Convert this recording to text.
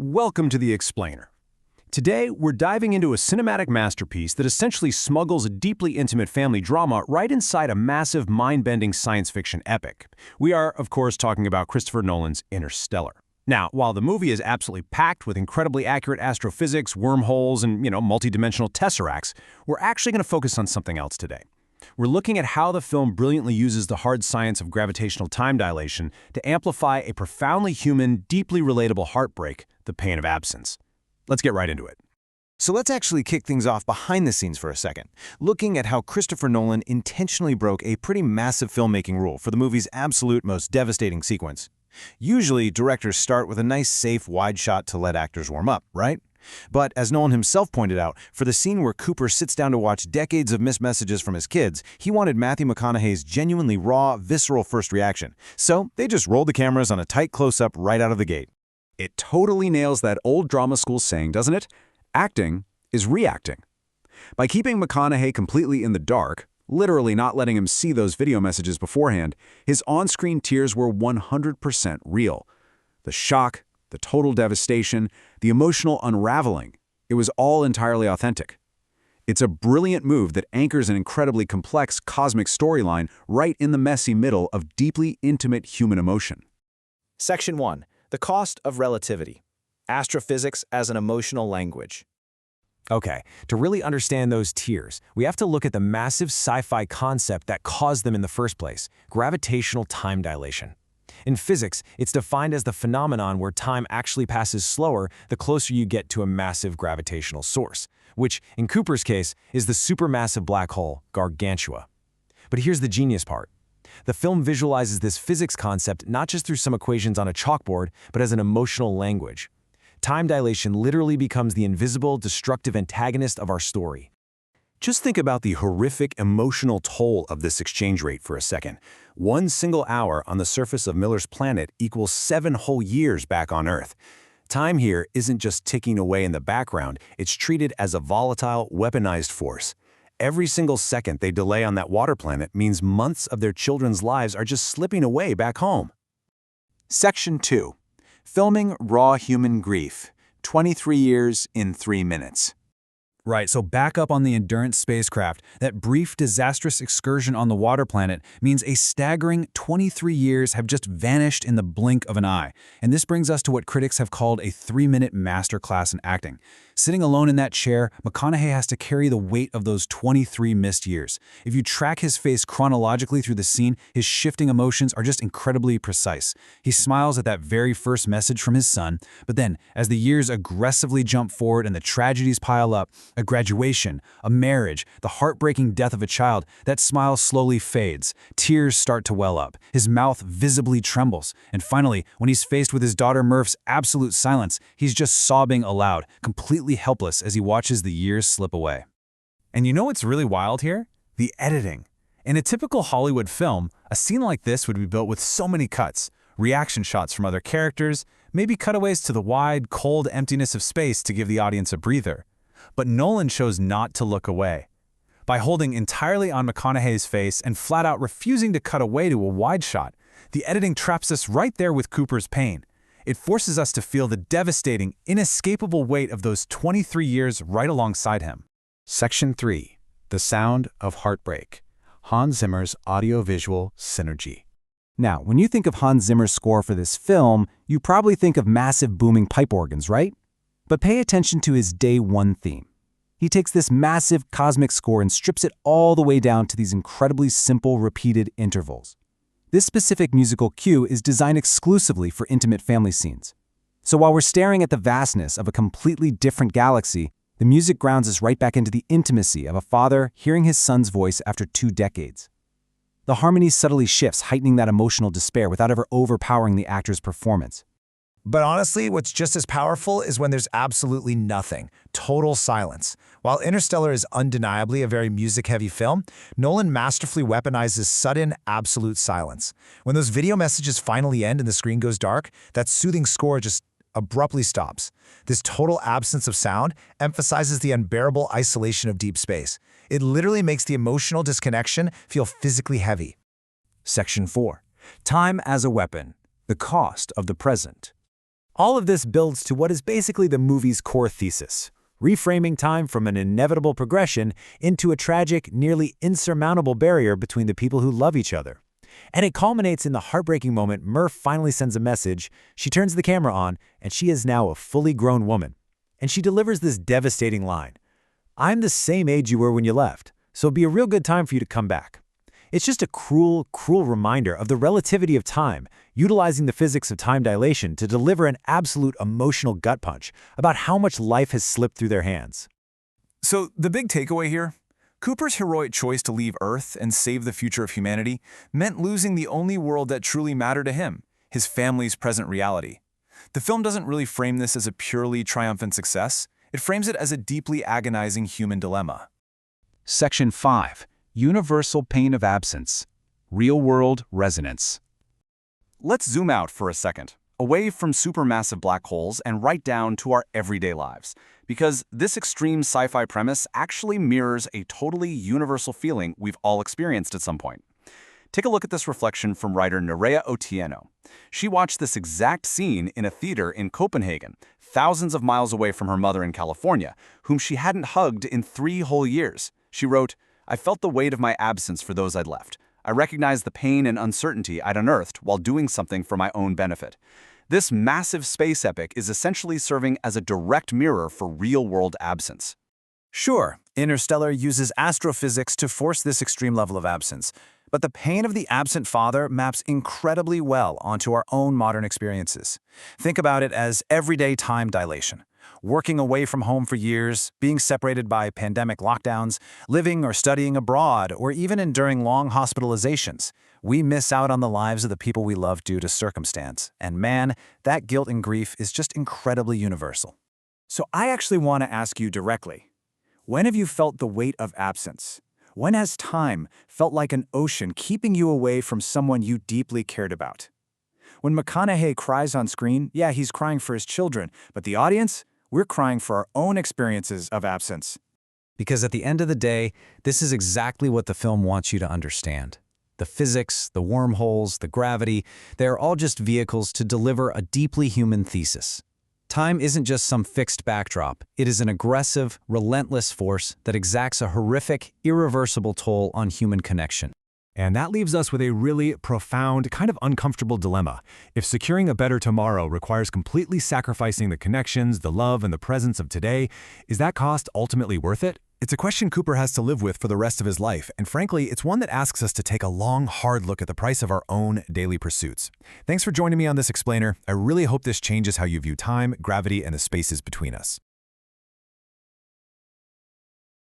Welcome to The Explainer. Today, we're diving into a cinematic masterpiece that essentially smuggles a deeply intimate family drama right inside a massive, mind-bending science fiction epic. We are, of course, talking about Christopher Nolan's Interstellar. Now, while the movie is absolutely packed with incredibly accurate astrophysics, wormholes, and, multidimensional tesseracts, we're actually going to focus on something else today. We're looking at how the film brilliantly uses the hard science of gravitational time dilation to amplify a profoundly human, deeply relatable heartbreak, the pain of absence. Let's get right into it. So let's actually kick things off behind the scenes for a second, looking at how Christopher Nolan intentionally broke a pretty massive filmmaking rule for the movie's absolute most devastating sequence. Usually, directors start with a nice, safe, wide shot to let actors warm up, right? But as Nolan himself pointed out, for the scene where Cooper sits down to watch decades of missed messages from his kids, he wanted Matthew McConaughey's genuinely raw, visceral first reaction. So they just rolled the cameras on a tight close-up right out of the gate. It totally nails that old drama school saying, doesn't it? Acting is reacting. By keeping McConaughey completely in the dark, literally not letting him see those video messages beforehand, his on-screen tears were 100% real. The shock, the total devastation, the emotional unraveling, it was all entirely authentic. It's a brilliant move that anchors an incredibly complex cosmic storyline right in the messy middle of deeply intimate human emotion. Section 1. The cost of relativity. Astrophysics as an emotional language. Okay, to really understand those tears, we have to look at the massive sci-fi concept that caused them in the first place: gravitational time dilation. In physics, it's defined as the phenomenon where time actually passes slower the closer you get to a massive gravitational source, which, in Cooper's case, is the supermassive black hole, Gargantua. But here's the genius part. The film visualizes this physics concept not just through some equations on a chalkboard, but as an emotional language. Time dilation literally becomes the invisible, destructive antagonist of our story. Just think about the horrific emotional toll of this exchange rate for a second. 1 single hour on the surface of Miller's planet equals 7 whole years back on Earth. Time here isn't just ticking away in the background, it's treated as a volatile, weaponized force. Every single second they delay on that water planet means months of their children's lives are just slipping away back home. Section 2. Filming raw human grief. 23 years in 3 minutes. Right, so back up on the Endurance spacecraft, that brief, disastrous excursion on the water planet means a staggering 23 years have just vanished in the blink of an eye. And this brings us to what critics have called a 3-minute masterclass in acting. Sitting alone in that chair, McConaughey has to carry the weight of those 23 missed years. If you track his face chronologically through the scene, his shifting emotions are just incredibly precise. He smiles at that very first message from his son, but then, as the years aggressively jump forward and the tragedies pile up, a graduation, a marriage, the heartbreaking death of a child, that smile slowly fades. Tears start to well up. His mouth visibly trembles. And finally, when he's faced with his daughter Murph's absolute silence, he's just sobbing aloud, completely helpless as he watches the years slip away. And you know what's really wild here? The editing. In a typical Hollywood film, a scene like this would be built with so many cuts, reaction shots from other characters, maybe cutaways to the wide, cold emptiness of space to give the audience a breather. But Nolan chose not to look away. By holding entirely on McConaughey's face and flat out refusing to cut away to a wide shot, the editing traps us right there with Cooper's pain. It forces us to feel the devastating, inescapable weight of those 23 years right alongside him. Section 3. The sound of heartbreak. Hans Zimmer's audiovisual synergy. Now, when you think of Hans Zimmer's score for this film, you probably think of massive booming pipe organs, right? But pay attention to his Day 1 theme. He takes this massive cosmic score and strips it all the way down to these incredibly simple, repeated intervals. This specific musical cue is designed exclusively for intimate family scenes. So while we're staring at the vastness of a completely different galaxy, the music grounds us right back into the intimacy of a father hearing his son's voice after 2 decades. The harmony subtly shifts, heightening that emotional despair without ever overpowering the actor's performance. But honestly, what's just as powerful is when there's absolutely nothing, total silence. While Interstellar is undeniably a very music-heavy film, Nolan masterfully weaponizes sudden, absolute silence. When those video messages finally end and the screen goes dark, that soothing score just abruptly stops. This total absence of sound emphasizes the unbearable isolation of deep space. It literally makes the emotional disconnection feel physically heavy. Section 4. Time as a weapon. The cost of the present. All of this builds to what is basically the movie's core thesis, reframing time from an inevitable progression into a tragic, nearly insurmountable barrier between the people who love each other. And it culminates in the heartbreaking moment Murph finally sends a message, she turns the camera on, and she is now a fully grown woman. And she delivers this devastating line, "I'm the same age you were when you left, so it'll be a real good time for you to come back." It's just a cruel, cruel reminder of the relativity of time, utilizing the physics of time dilation to deliver an absolute emotional gut punch about how much life has slipped through their hands. So the big takeaway here? Cooper's heroic choice to leave Earth and save the future of humanity meant losing the only world that truly mattered to him, his family's present reality. The film doesn't really frame this as a purely triumphant success. It frames it as a deeply agonizing human dilemma. Section 5. Universal Pain of Absence. Real-world resonance. Let's zoom out for a second, away from supermassive black holes and right down to our everyday lives, because this extreme sci-fi premise actually mirrors a totally universal feeling we've all experienced at some point. Take a look at this reflection from writer Nerea Otieno. She watched this exact scene in a theater in Copenhagen, thousands of miles away from her mother in California, whom she hadn't hugged in 3 whole years. She wrote, "I felt the weight of my absence for those I'd left. I recognized the pain and uncertainty I'd unearthed while doing something for my own benefit." This massive space epic is essentially serving as a direct mirror for real-world absence. Sure, Interstellar uses astrophysics to force this extreme level of absence, but the pain of the absent father maps incredibly well onto our own modern experiences. Think about it as everyday time dilation. Working away from home for years, being separated by pandemic lockdowns, living or studying abroad, or even enduring long hospitalizations. We miss out on the lives of the people we love due to circumstance. And man, that guilt and grief is just incredibly universal. So I actually want to ask you directly, when have you felt the weight of absence? When has time felt like an ocean keeping you away from someone you deeply cared about? When McConaughey cries on screen, yeah, he's crying for his children, but the audience, we're crying for our own experiences of absence. Because at the end of the day, this is exactly what the film wants you to understand. The physics, the wormholes, the gravity, they are all just vehicles to deliver a deeply human thesis. Time isn't just some fixed backdrop. It is an aggressive, relentless force that exacts a horrific, irreversible toll on human connection. And that leaves us with a really profound, kind of uncomfortable dilemma. If securing a better tomorrow requires completely sacrificing the connections, the love, and the presence of today, is that cost ultimately worth it? It's a question Cooper has to live with for the rest of his life, and frankly, it's one that asks us to take a long, hard look at the price of our own daily pursuits. Thanks for joining me on this explainer. I really hope this changes how you view time, gravity, and the spaces between us.